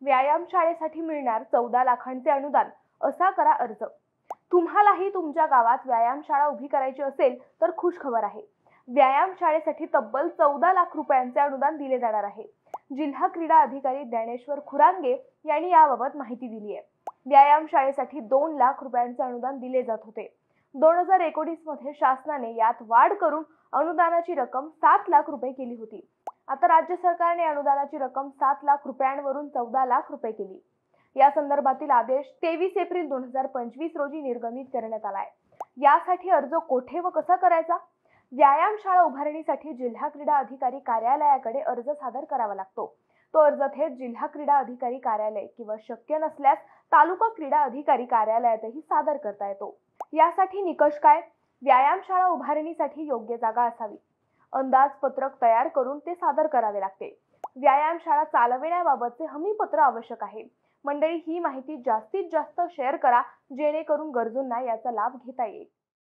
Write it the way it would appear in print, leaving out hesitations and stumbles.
व्यायाम शाळेसाठी मिळणार 14 लाखांचे अनुदान, असा करा अर्ज। तुम्हालाही तुमच्या गावात व्यायामशाळा उभी करायची असेल तर खुश खबर आहे। व्यायाम शाळेसाठी तब्बल 14 लाख रुपयांचे अनुदान दिले जाणार आहे। जिल्हा क्रीडा अधिकारी ज्ञानेश्वर खुरांगे यांनी याबाबत माहिती दिली आहे। व्यायाम शाळेसाठी 2 लाख रुपयांचे अनुदान दिले जात होते। 2019 मध्ये शासनाने यात वाढ करून अनुदानाची रक्कम 7 लाख रुपये केली होती। आता राज्य सरकारने अनुदानाची रक्कम 7 लाख रुपयांवरून 14 लाख रुपये केली। या संदर्भातील आदेश 23 एप्रिल 2025 रोजी निर्गमित करण्यात आलाय। यासाठी अर्ज कोठे व कसा करायचा? व्यायामशाळा उभारणीसाठी जिल्हा क्रीडा अधिकारी कार्यालयाकडे अर्ज सादर करावा लागतो। तो अर्ज थेट जिल्हा क्रीडा अधिकारी कार्यालय किंवा शक्य नसल्यास तालुका क्रीडा अधिकारी कार्यालयातही सादर करता येतो। यासाठी निकष काय? व्यायामशाळा उभारणीसाठी योग्य जागा असावी। अंदाजपत्रक तयार करून ते सादर करावे लागते। व्यायामशाळा चालविण्याबाबतचे हमीपत्र आवश्यक आहे। मंडळी, ही माहिती जास्तीत जास्त शेअर करा, जेणेकरून गरजूंना याचा लाभ घेता येईल।